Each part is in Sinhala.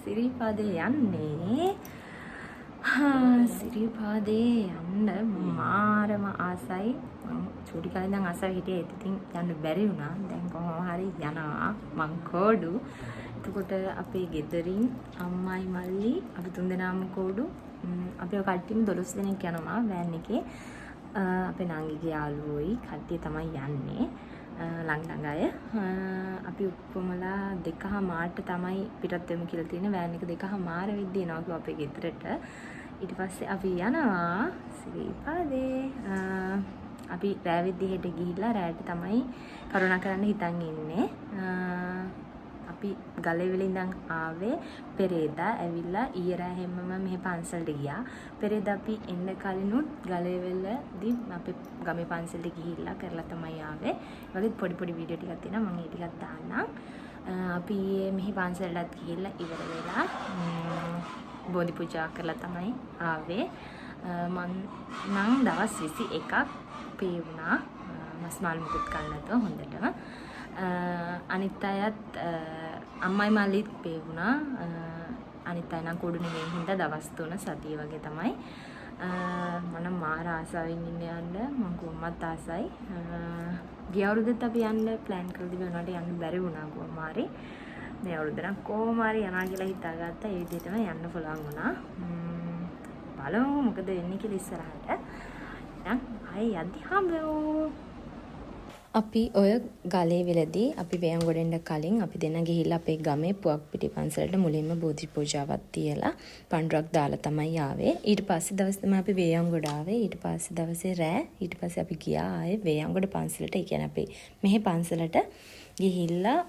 සිරිපාදේ යන්නේ සිරිපාදේ යන්න මාරම ආසයි. මම චූටි කාලේ ඉඳන් ආසාව හිටියේ. ඉතින් යන්න බැරි වුණා. දැන් කොහොම හරි යනවා මං කෝඩු. එතකොට අපේ ගෙදරින් අම්මයි මල්ලි අපි තුන්දෙනාම කෝඩු. අපි කට්ටියම 12 දෙනෙක් යනවා වෑන් එකේ. අපේ නංගිගේ යාළුවෝයි කට්ටිය තමයි යන්නේ. ළඟ අය අපි උපමලා 2:00 තමයි පිටත් වෙමු කියලා තියෙන. වෑන් එක 2:00 වෙද්දී එනවා කිව්වා අපේ ගෙදරට. ඊට පස්සේ අපි යනවා සිරිපාදේ. අපි රෑ වෙද්දී හෙට ගිහිල්ලා රෑට තමයි කරුණා කරන්න හිතන් ඉන්නේ. අපි ගලේවල ඉඳන් ආවේ පෙරේදා. ඇවිල්ලා ඊයේ රෑ හැමම මෙහි පන්සලට ගියා. පෙරේදා අපි එන්න කලිනුත් ගලේවලදී අපේ ගමේ පන්සලට ගිහිල්ලා කරලා තමයි ආවේ. වගේ පොඩි වීඩියෝ ටිකක් තියෙනවා. මම ඒ ටිකක් දාන්නම්. අපි මෙහි පන්සලටත් ගිහිල්ලා ඉවර වෙලා බෝධි පූජා කරලා තමයි ආවේ. මං නම් දවස් 21ක් පේ වුණා. මස් මාළු මුකුත් කන්න නැතුව හොඳටම. අනිත් අයත් අම්මයි මල්ලිත් පේ වුණා. අනිත් අය නම් කුඩු නෙමෙයි හින්දා දවස් 3 සතිය වගේ තමයි. මම මාර ආසාවෙන් ඉන්නේ යන්න. මම කොහොමත් ආසයි. ගිය අවුරුද්දත් අපි යන්න ප්ලෑන් කරලා තිබුණාට යන්න බැරි වුණා කොහොමාරි. මේ අවුරුද්ද නම් කොහොමාරි යනවා කියලා හිතාගත්තා. ඒ විදිහටම යන්න පුළුවන් වුණා. බලමු මොකද වෙන්නේ කියලා ඉස්සරහට. දැන් ආයේ යද්දි හම්බෙමු. අපි ඔය ගලේ වෙලදී අපි වේයන්ගොඩෙන්ට කලින් අපි දෙන්න ගිහිල්ලා අපේ ගමේ පුවක් පිටි පන්සලට මුලින්ම බෝධි පූජාවක් තියලා පඬුරක් දාලා තමයි ආවේ. ඊට පස්සේ දවස් තමයි අපි වේයන්ගොඩ ආවේ. ඊට පස්සේ දවසේ රෑ ඊට පස්සේ අපි ගියා ආයේ වේයන්ගොඩ පන්සලට. ඒ කියන්නේ අපි මෙහි පන්සලට ගිහිල්ලා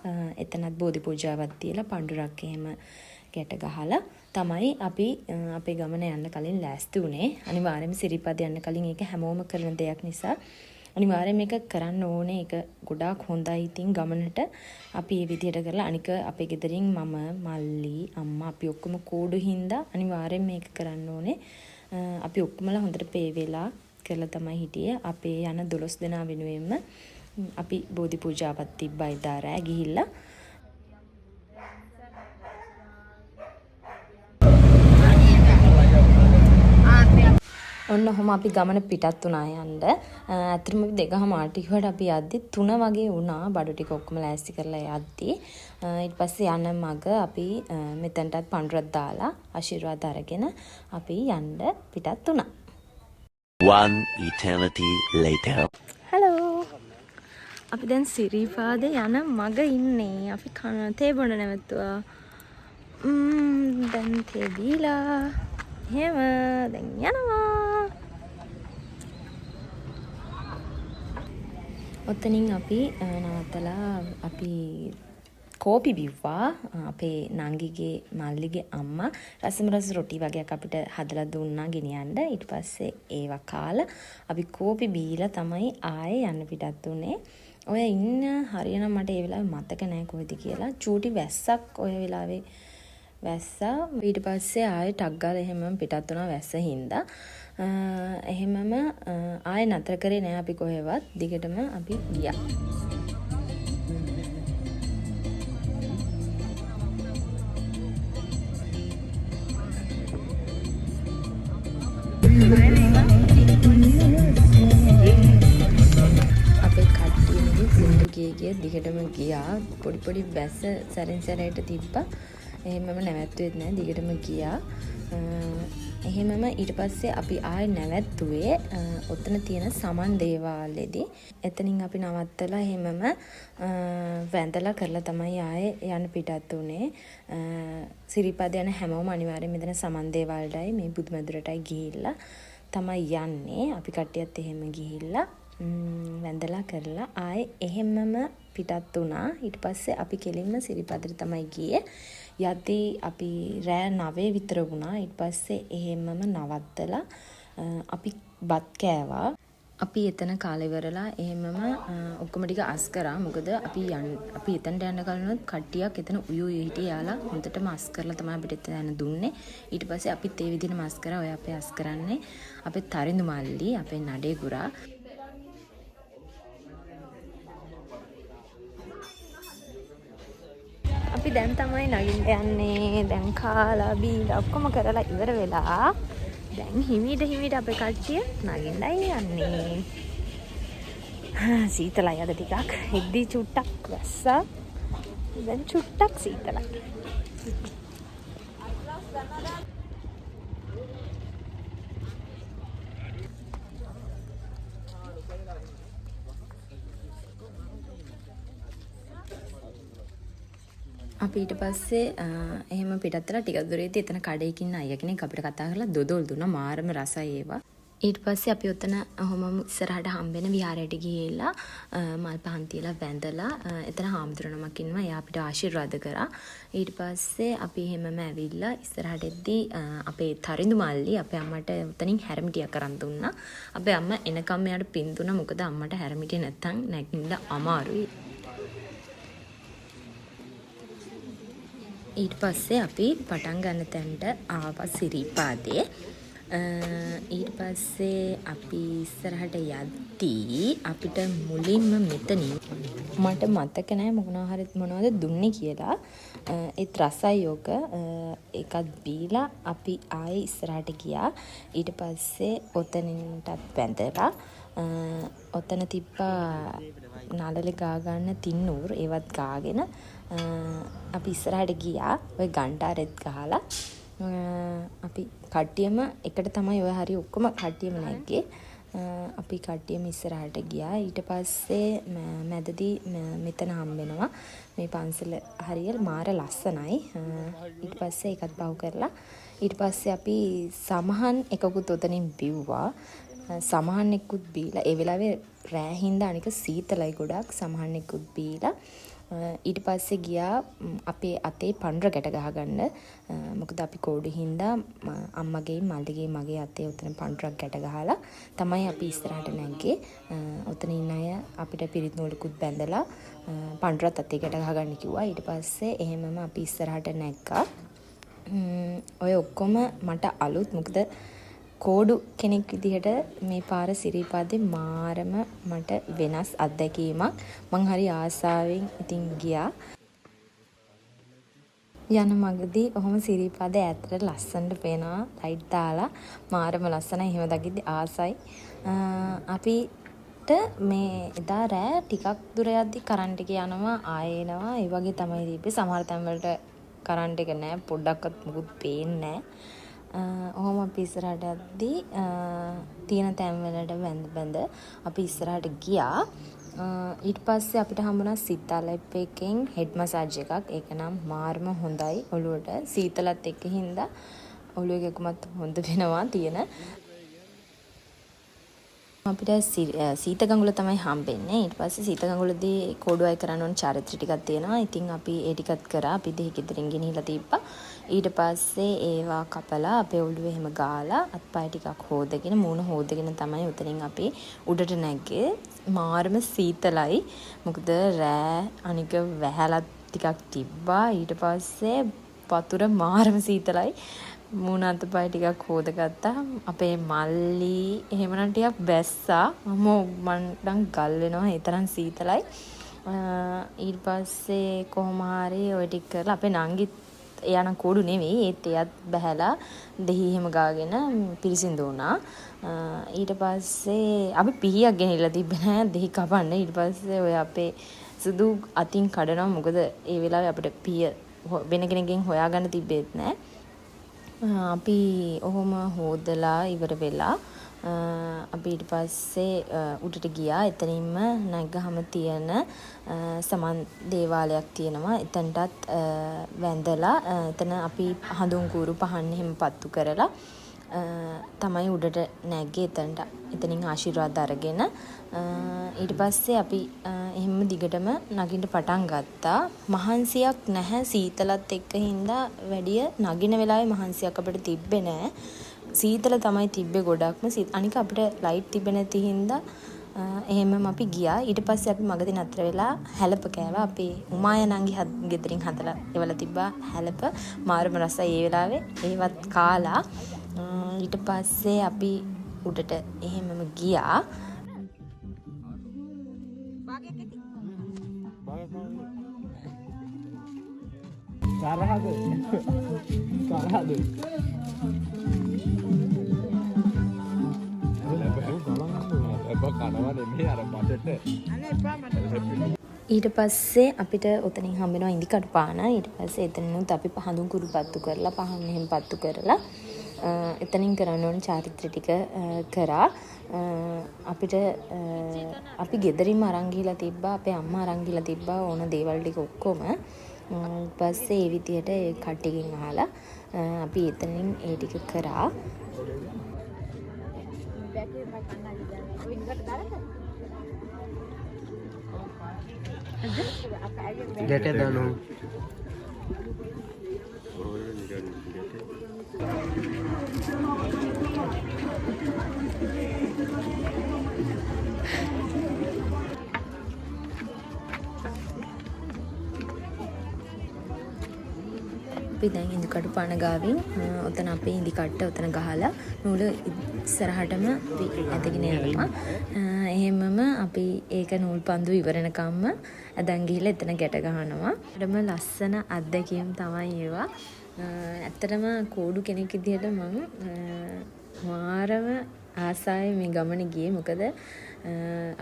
එතනත් බෝධි පූජාවක් තියලා පඬුරක් එහෙම ගැට ගහලා තමයි අපි අපේ ගමන යන්න කලින් ලෑස්ති වුණේ. අනිවාර්යයෙන්ම සිරිපාද යන්න කලින් ඒක හැමෝම කරන දෙයක් නිසා අනිවාර්යයෙන් මේක කරන්න ඕනේ. ඒක ගොඩාක් හොඳයි. ඉතින් ගමනට අපි මේ විදිහට කරලා අනික අපේ ගෙදරින් මම මල්ලි අම්මා අපි ඔක්කොම කෝඩු හින්දා අනිවාර්යයෙන් මේක කරන්න ඕනේ. අපි ඔක්කොමලා හොඳට පේ වෙලා කරලා තමයි හිටියේ. අපේ යන 12 දෙනා වෙනුවෙන්ම අපි බෝධි පූජාවක් තිබ්බා ඉදා රෑ ගිහිල්ලා. ඔන්න ඔහොම අපි ගමන පිටත් වුණා යන්න. ඇත්තටම අපි 2:00 කිව්වට අපි යද්දි 3 වගේ වුණා. බඩු ටික ඔක්කොම ලෑස්ති කරලා යද්දි. ඊට පස්සේ යන මග අපි මෙතනටත් පඬුරක් දාලා ආශිර්වාද අරගෙන අපි යන්න පිටත් වුණා. One eternity later. Hello. අපි දැන් සිරිපාදේ යන මග ඉන්නේ. අපි තේ බොන නැවතුවා. දැන් තේ බීලා. එහෙම දැන් යනවා. ඔතනින් අපි නවත්තලා අපි කෝපි බිව්වා. අපේ නංගිගේ මල්ලිගේ අම්මා රසම රස රොටි වගේක් අපිට හදලා දුන්නා ගෙනියන්න. ඊට පස්සේ ඒවා කාලා අපි කෝපි බීලා තමයි ආයේ යන්න පිටත් උනේ. ඔය ඉන්න හරියනම් මට ඒ වෙලාවේ මතක නැහැ කොහෙද කියලා. චූටි වැස්සක් ඔය වෙලාවේ වැස්සා. ඊට පස්සේ ආයේ ටක් ගාලා එහෙමම පිටත් වුණා වැස්ස හින්දා. එහෙමම ආයේ නතර කරේ නෑ අපි කොහෙවත්. දිගටම අපි ගියා. අපේ කට්ටියනේ සින්දු ගියේ දිගටම ගියා. පොඩි වැස්ස සැරින් සැරේට තිබ්බා. එහෙමම නැවැත්තුවෙත් නෑ. දිගටම ගියා. එහෙමම ඊට පස්සේ අපි ආයෙ නැවැත්තුවේ ඔතන තියෙන සමන් දේවාලෙදී. එතනින් අපි නවත්තලා එහෙමම වැඳලා කරලා තමයි ආයෙ යන්න පිටත් උනේ. සිරිපාද යන හැමෝම අනිවාර්යයෙන් මෙතන සමන් දේවාලටයි මේ බුදුමැදුරටයි ගිහිල්ලා තමයි යන්නේ. අපි කට්ටියත් එහෙම ගිහිල්ලා වැඳලා කරලා ආයෙ එහෙමම පිටත් වුණා. ඊට පස්සේ අපි කෙලින්ම සිරිපාදට තමයි ගියේ. යද්දී අපි රෑ 9 විතර වුණා. ඊට පස්සේ එහෙමම නවත්තලා අපි බත් කෑවා. අපි එතන කාලේ ඉවරලා එහෙමම ඔක්කොම ටික අස් කරා. මොකද අපි එතනට යන්න කලින් කට්ටියක් එතන උයෝ හිටියේ. යාලා හොඳටම අස් කරලා තමයි අපිට එතන දුන්නේ. ඊට පස්සේ අපිත් ඒ විදිහටම අස් කරා. ඔය අපේ අස් කරන්නේ අපේ තරිඳු මල්ලි, අපේ නඩේ ගුරා. අපි දැන් තමයි නගින්න යන්නේ. දැන් කාලා බීලා ඔක්කොම කරලා ඉවර වෙලා දැන් හිමීට අපේ කට්ටිය නගින්නයි යන්නේ. සීතලයි අද ටිකක්. එද්දි චුට්ටක් වැස්සා. දැන් චුට්ටක් සීතලයි. අපි ඊට පස්සේ එහෙම පිටත්තලා ටිකක් දුරේදී එතන කඩේකින් අයියා කෙනෙක් අපිට කතා කරලා දොඩොල් දුන්නා. මාරම රසයි ඒවා. ඊට පස්සේ අපි ඔතන ඔහොම ඉස්සරහට හම්බෙන විහාරයට ගිහිල්ලා මල් පහන් තියලා වැඳලා එතන හාමුදුරනමක් ඉන්නවා. එයා අපිට ආශිර්වාද කරා. ඊට පස්සේ අපි එහෙමම ඇවිල්ලා ඉස්සරහට එද්දී අපේ තරිඳු මල්ලි අපේ අම්මට උතනින් හැරමිටියක් අරන් දුන්නා. අපේ අම්මා එනකම් එයාට පින් දුන්නා. මොකද අම්මට හැරමිටිය නැත්තම් නැගින්න අමාරුයි. ඊට පස්සේ අපි පටන් ගන්න තැනට ආවා සිරිපාදේ. ඊට පස්සේ අපි ඉස්සරහට යද්දී අපිට මුලින්ම මෙතනින් මට මතක නෑ මොනවද දුන්නේ කියලා. ඒත් රසයි යෝග එකත් බීලා අපි ආයේ ඉස්සරහට ගියා. ඊට පස්සේ ඔතනින්ටත් වැඳලා ඔතන තිබ්බා නළල ගා ගන්න තින්නූර් ඒවත් ගාගෙන අපි ඉස්සරහට ගියා. ඔය ගන්ටාරෙත් ගහලා අපි කට්ටියම එකට තමයි ඔය හරි ඔක්කොම කට්ටියම නැග්ගේ. අපි කට්ටියම ඉස්සරහට ගියා. ඊට පස්සේ මැදදී මෙතන හම්බෙනවා මේ පන්සල හරිය මාර ලස්සනයි. ඊට පස්සේ ඒකත් බහු කරලා ඊට පස්සේ අපි සමහන් එකකුත් ඔතනින් බිව්වා. සමහන් එක්කුත් බීලා ඒ වෙලාවේ රෑ හින්දා අනික සීතලයි ගොඩක්. සමහන් එක්කුත් බීලා ඊට පස්සේ ගියා අපේ අතේ පණ්ඩර ගැට ගහගන්න. මොකද අපි කෝඩු හින්දා අම්මගේ මල්ලිගේ මගේ අතේ උතන පණ්ඩරක් ගැට ගහලා තමයි අපි ඉස්සරහට නැග්ගේ. උතන ඉන්න අය අපිට පිරිත් නූලකුත් බැඳලා පණ්ඩරත් අතේ ගැට ගහගන්න කිව්වා. ඊට පස්සේ එහෙමම අපි ඉස්සරහට නැග්ගා. ඔය ඔක්කොම මට අලුත්. මොකද කෝඩු කෙනෙක් විදිහට මේ පාර සිරිපාදේ මාරම මට වෙනස් අත්දැකීමක්. මං හරි ආසාවෙන් ඉතින් ගියා. යන මගදී ඔහොම සිරිපාදේ ඈතට ලස්සනට පේනවා ලයිට් දාලා. මාරම ලස්සනයි. එහෙම දකිද්දි ආසයි. අපිට මේ එදා රෑ ටිකක් දුර යද්දි කරන්ට් එක යනවා ආයෙ එනවා. ඒ වගේ තමයි තිබ්බේ. සමහර තැන්වලට කරන්ට් එක නැහැ. පොඩ්ඩක්වත් මුකුත් පේන්නේ නැහැ. ඔහොම අපි ඉස්සරහට යද්දී තියෙන තැන්වලට වැඳ අපි ඉස්සරහට ගියා. ඊට පස්සේ අපිට හම්බුණා සිතාලැප් එකෙන් හෙඩ් මසාජ් එකක්. ඒක නම් මාර්ම හොඳයි ඔළුවට. සීතලත් එක්ක හින්දා ඔළුවේ එකමත් හොඳ වෙනවා තියෙන. අපිට සීත ගඟුල තමයි හම්බෙන්නේ. ඊට පස්සේ සීත ගඟුලදී කෝඩුවයි කරන්න ඕන චරිත ටිකක් තියෙනවා. ඉතින් අපි ඒ ටිකත් කරා. අපි දෙහි ගෙදරින් ගෙනිහිලා තිබ්බා. ඊට පස්සේ ඒවා කපලා අපේ ඔළුවේ එහෙම ගාලා අත්පය ටිකක් හොදගෙන මූණ හොදගෙන තමයි උතනින් අපි උඩට නැග්ගේ. මාරම සීතලයි. මොකද රෑ අනික වැහැලත් ටිකක් තිබ්බා. ඊට පස්සේ වතුර මාරම සීතලයි. මූණ අතපය ටිකක් හොදගත්තා. අපේ මල්ලි එහෙමනම් ටිකක් බැස්සා. මම නම් ගල් වෙනවා. ඒ තරම් සීතලයි. ඊට පස්සේ කොහොම හරි ඔය ටික කරලා අපේ නංගිත් එයා නම් කෝඩු නෙවෙයි. ඒත් එයත් බහැලා දෙහි එහෙම ගාගෙන පිරිසිදු වුණා. ඊට පස්සේ අපි පිහියක් ගෙනහිල්ලා තිබ්බේ නෑ දෙහි කපන්න. ඊට පස්සේ ඔය අපේ සුදු අතින් කඩනවා. මොකද ඒ වෙලාවේ අපිට පිය වෙන කෙනෙක්ගෙන් හොයාගන්න තිබ්බෙත් නෑ. අපි ඔහොම හොදලා ඉවර වෙලා අපි ඊට පස්සේ උඩට ගියා. එතනින්ම නැග්ගහම තියෙන සමන් දේවාලයක් තියෙනවා. එතනටත් වැඳලා එතන අපි හඳුන් කූරු පහන් එහෙම පත්තු කරලා තමයි උඩට නැග්ගේ. එතනින් ආශිර්වාද අරගෙන ඊට පස්සේ අපි එහෙම දිගටම නගින්න පටන් ගත්තා. මහන්සියක් නැහැ සීතලත් එක්ක හින්දා වැඩිය නගින වෙලාවේ මහන්සියක් අපිට තිබ්බේ නැහැ. සීතල තමයි තිබ්බේ ගොඩක්ම. අනික අපිට ලයිට් තිබෙ නැති හින්දා එහෙමම අපි ගියා. ඊට පස්සේ අපි මගදී නතර වෙලා හැලප කෑවා. අපේ උමාය නංගි ගෙදරින් හදලා එවලා තිබ්බා හැලප. මාරම රසයි ඒ වෙලාවේ. ඒවත් කාලා ඊට පස්සේ අපි උඩට එහෙමම ගියා. තරහද? තරහද? ඊට පස්සේ අපිට ඔතනින් හම්බෙනවා ඉන්දිකටු පාන. ඊට පස්සේ එතනිනුත් අපි හඳුන් කුරු පත්තු කරලා පහන් එහෙම පත්තු කරලා එතනින් කරන්න ඕන චාරිත්‍ර ටික කරා. අපිට අපි ගෙදරින්ම අරන් ගිහලා තිබ්බා. අපේ අම්මා අරන් ගිහලා තිබ්බා ඕන දේවල් ටික ඔක්කොම. පස්සේ ඒ විදියට ඒ කට්ටියකින් අහලා අපි එතනින් ඒ ටික කරා. ගැට දනු අපි දැන් ඉන්දිකටු පාන ගාවින් ඔතන අපේ ඉන්දි කට්ට ඔතන ගහලා නූල ඉස්සරහටම ඇදගෙන යනවා. එහෙමම අපි ඒක නූල් පන්දු ඉවරනකම්ම ඇදන් ගිහලා එතන ගැට ගහනවා. ඊටම ලස්සන අත්දැකීම් තමයි ඒවා. ඇත්තටම කෝඩු කෙනෙක් විදිහට මම මාරම ආසයි මේ ගමන ගියේ. මොකද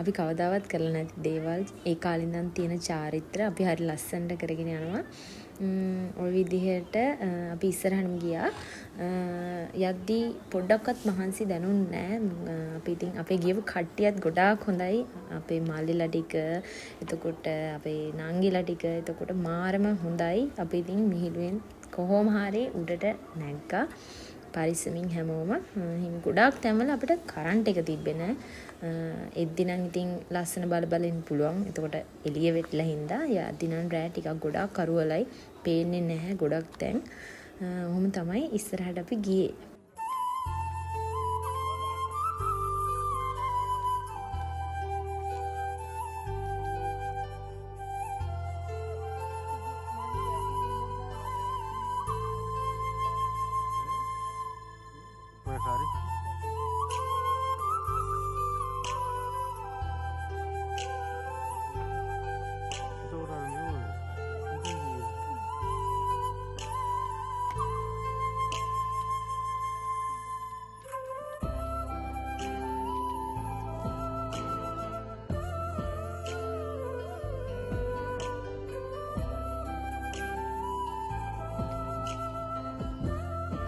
අපි කවදාවත් කරලා නැති දේවල් ඒ කාලේ ඉඳන් තියෙන චාරිත්‍ර අපි හරි ලස්සනට කරගෙන යනවා. ඔය විදිහට අපි ඉස්සරහටම ගියා. යද්දී පොඩ්ඩක්වත් මහන්සි දැනුන්නේ නැහැ. අපි ඉතින් අපේ ගියපු කට්ටියත් ගොඩාක් හොඳයි. අපේ මල්ලිලා ටික, එතකොට අපේ නංගිලා ටික, එතකොට මාරම හොඳයි. අපි ඉතින් මිහිළුවෙන් කොහොම හරි උඩට නැග්ගා. පරිස්සමින් හැමෝම. හිම ගොඩාක් තැන්වල අපිට කරන්ට් එක තිබ්බේ නැහැ. එද්දි නම් ඉතින් ලස්සන බල ඉන්න පුළුවන්. එතකොට එළිය වෙట్లా හින්දා යද්දි නම් රෑ ටිකක් ගොඩාක් කරුවලයි පේන්නේ නැහැ ගොඩක් තැන්. ඔහොම තමයි ඉස්සරහට අපි ගියේ.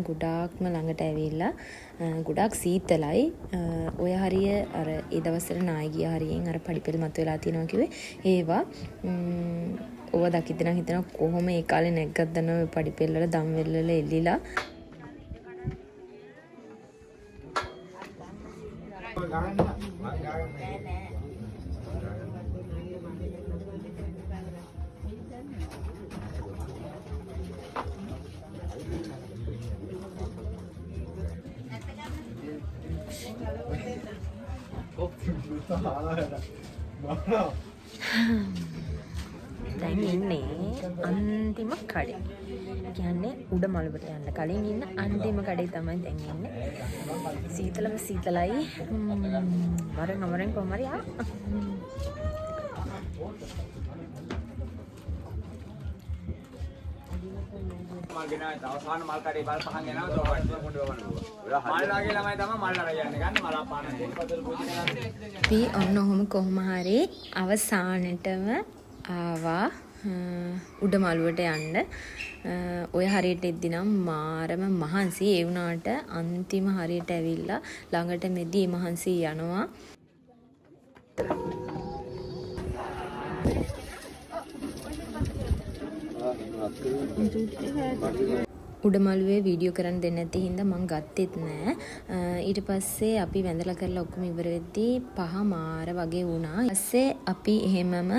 ගොඩාක්ම ළඟට ඇවිල්ලා ගොඩාක් සීතලයි. ඔය හරිය අර ඒ දවස්වල නායකිය හරියෙන් අර පඩිපෙළ මත වෙලා තියෙනවා කිව්වේ ඒවා ඕවා දකිද්ද නම් හිතනවා කොහොම ඒ කාලේ නැග්ගත් දන්නව ඔය පඩිපෙළ වල දම් වෙල් වල එල්ලිලා දැන් ඉන්නේ අන්තිම කඩේ. කියන්නේ උඩ මළුවට යන්න කලින් ඉන්න අන්තිම කඩේ තමයි දැන් ඉන්නේ. සීතලම සීතලයි. අමරෙන් කොහමද යා? මල් ගෙනාවේ අවසාන මල් කඩේ බල් පහන් ගෙනාව තෝරන්න කොඬුව වුණා. මල් ලාගේ ළමයි තමයි මල් අරගෙන ගන්න මල පාන දෙකපතර පූජා කරනවා. අපි ඔන්න ඔහොම කොහොම හරි අවසානෙටම ආවා උඩ මළුවට යන්න. ඔය හරියට එද්දි නම් මාරම මහන්සි. ඒ වුණාට අන්තිම හරියට ඇවිල්ලා ළඟට මෙදී මහන්සි යනවා. උඩමළුවේ වීඩියෝ කරන්න දෙන්නේ නැති හින්දා මම ගත්තෙත් නෑ. ඊට පස්සේ අපි වැඳලා කරලා ඔක්කොම ඉවර වෙද්දී 5 මාර වගේ වුණා. ඊපස්සේ අපි එහෙමම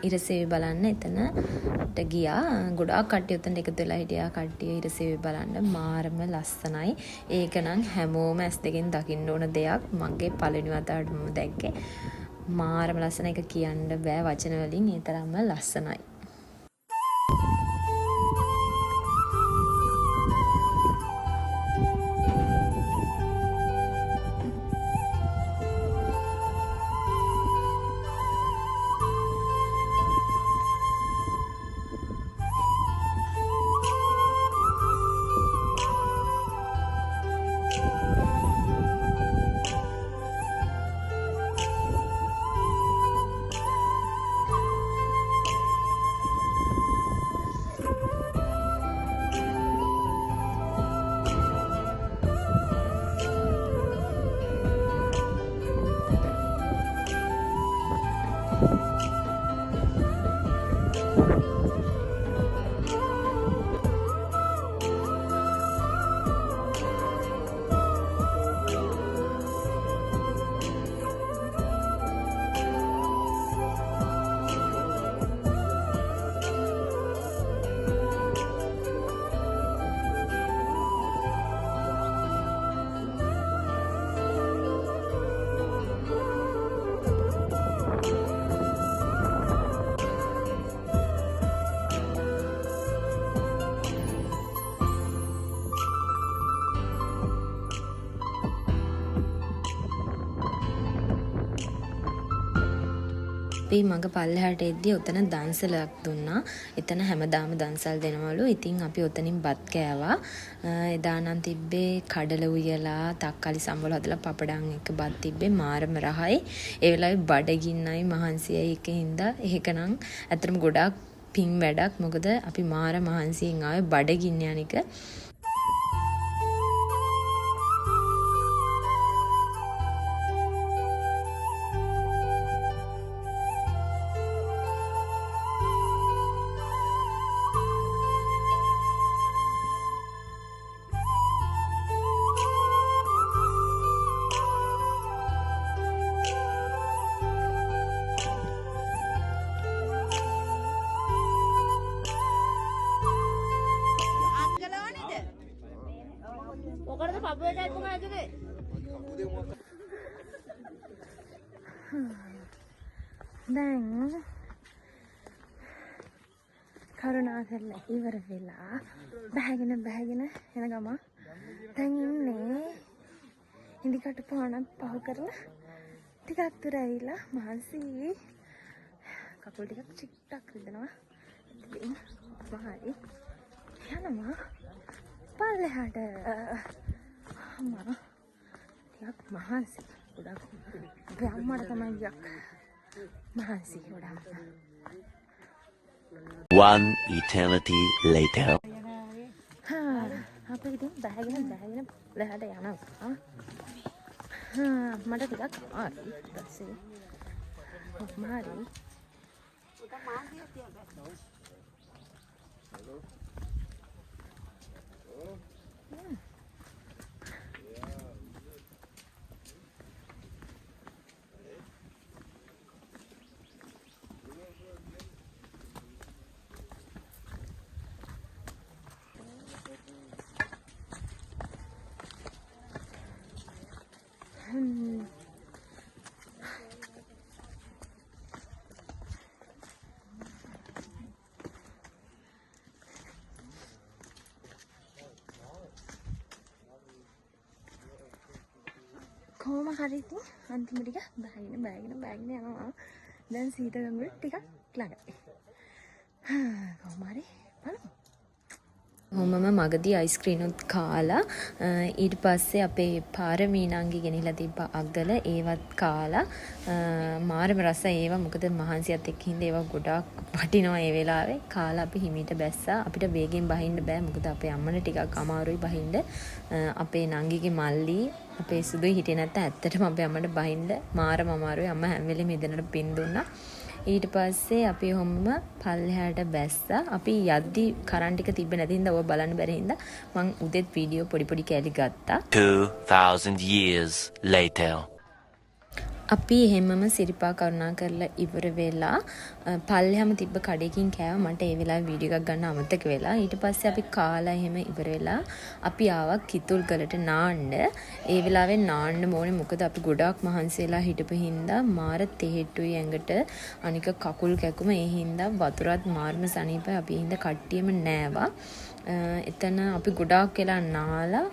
ඉරසෙවි බලන්න එතනට ගියා. ගොඩාක් කට්ටිය උතන එකතු වෙලා හිටියා. කට්ටිය ඉරසෙවි බලන්න මාරම ලස්සනයි. ඒක නම් හැමෝම ඇස් දෙකෙන් දකින්න ඕන දෙයක්. මගේ පළවෙනි වතාවට මම දැක්කේ. මාරම ලස්සන එක කියන්න බෑ වචන වලින්. ඒ තරම්ම ලස්සනයි. අපි මග පල්ලෙහාට එද්දී ඔතන දන්සලක් දුන්නා. එතන හැමදාම දන්සල් දෙනවලු. ඉතින් අපි ඔතනින් බත් කෑවා. එදා නම් තිබ්බේ කඩල උයලා, තක්කාලි සම්බොල හදලා පපඩම් එක බත් තිබ්බේ මාරම රහයි. ඒ වෙලාවේ බඩගින්නයි මහන්සියයි එකින්ද එහෙකනම් ඇත්තටම ගොඩාක් පිං වැඩක්. මොකද අපි මාර මහන්සියෙන් ආවේ බඩගින්න යනික. දැන් කරුණා කරලා ඉවර වෙලා බෑගෙන එන ගම දැන් ඉන්නේ ඉන්දිකට පානත් පහ කරලා ටිකක් දුර ඇවිල්ලා මහන්සි කකුල් ටිකක් චිට්ටක් රිදෙනවා. ඉතින් මහයි යනවා පල්ලෙහාට. අම්මා ටිකක් මහන්සි ගොඩක් ගම්මඩ තමයි යක් මහන්සි ගොඩක්. One eternity later. අපි ඉතින් බෑගෙන පල්ලෙහාට යනවා. මට ටිකක් ආරි ඊපස්සේ මාරි කොහොම හරි ඉතින් අන්තිම ටික බෑගෙන යනවා. දැන් සීතගඟුල ටිකක් ළඟයි. කොහොම හරි බලමු. කොහොමම මගදී අයිස්ක්‍රීම් උත් කාලා ඊට පස්සේ අපේ පාරමීනංගි ගෙනිලා තිබ්බ අග්ගල ඒවත් කාලා මාරම රසයි ඒවා. මොකද මහන්සියත් එක්ක හින්දා ඒවා ගොඩාක් වටිනවා ඒ වෙලාවේ. කාලා අපි හිමීට බැස්සා. අපිට වේගෙන් බහින්න බෑ. මොකද අපේ අම්මනේ ටිකක් අමාරුයි බහින්න. අපේ නංගිගේ මල්ලි අපේ සුදුයි හිටියේ නැත්නම් ඇත්තටම අපේ අම්මට බහින්න මාරම අමාරුයි. අම්මා හැම වෙලෙම ඉදනට පින් දුන්නා. ඊට පස්සේ අපි ඔහොම පල්ලෙහාට බැස්සා. අපි යද්දි කරන්ට් එක තිබ්බ නැති හින්දා ඔය බලන්න බැරි හින්දා මං උදේත් වීඩියෝ පොඩි කැලි ගත්තා. 2000 years later. අපි එහෙමම සිරිපා කරුණා කරලා ඉවර වෙලා පල්ලෙහාම තිබ්බ කඩේකින් කෑවා. මට ඒ වෙලාවේ වීඩියෝ එකක් ගන්න අමතක වෙලා. ඊට පස්සේ අපි කාලා එහෙම ඉවර වෙලා අපි ආවා කිතුල් ගලට නාන්න. ඒ වෙලාවේ නාන්න ඕනේ මොකද අපි ගොඩාක් මහන්සි වෙලා හිටපු හින්දා මාර තෙහෙට්ටුයි ඇඟට. අනික කකුල් කැකුම ඒ හින්දා වතුරත් මාර්ම සනීපයි. අපි හින්දා කට්ටියම නෑවා. එතන අපි ගොඩාක් වෙලා නාලා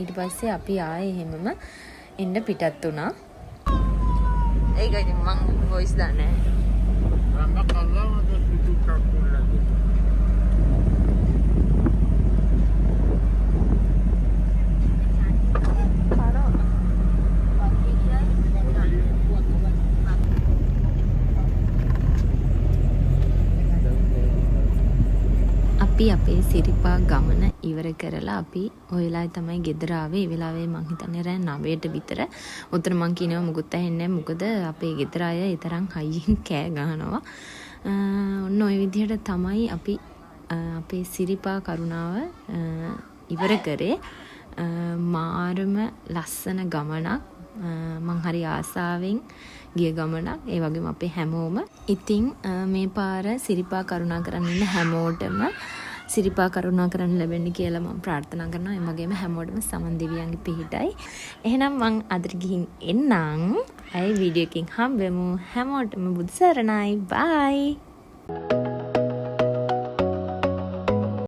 ඊට පස්සේ අපි ආයේ එහෙමම එන්න පිටත් වුණා. ඒක ඉතින් මං වොයිස් දාන්නේ අපි අපේ සිරිපා ගමන ඉවර කරලා අපි ඔය වෙලාවේ තමයි ගෙදර ආවේ. ඒ වෙලාවේ මං හිතන්නේ රෑ 9ට විතර. උතන මං කියනවා මුකුත් ඇහෙන්නේ නැහැ. මොකද අපේ ගෙදර අය ඒ තරම් හයියෙන් කෑ ගහනවා. ඔන්න ඔය විදිහට තමයි අපි අපේ සිරිපා කරුණාව ඉවර කරේ. මාරම ලස්සන ගමනක්. මං හරි ආසාවෙන් ගිය ගමනක්. ඒ වගේම අපේ හැමෝම. ඉතින් මේ පාර සිරිපා කරුණා කරන්න ඉන්න හැමෝටම සිරිපා කරුණා කරන්න ලැබෙන්න කියලා මම ප්‍රාර්ථනා කරනවා. ඒ වගේම හැමෝටම සමන් දෙවියන්ගේ පිහිටයි. එහෙනම් මං අදට ගිහින් එන්නම්. අය වීඩියෝ එකකින් හම්බෙමු. හැමෝටම බුදු සරණයි. බයි.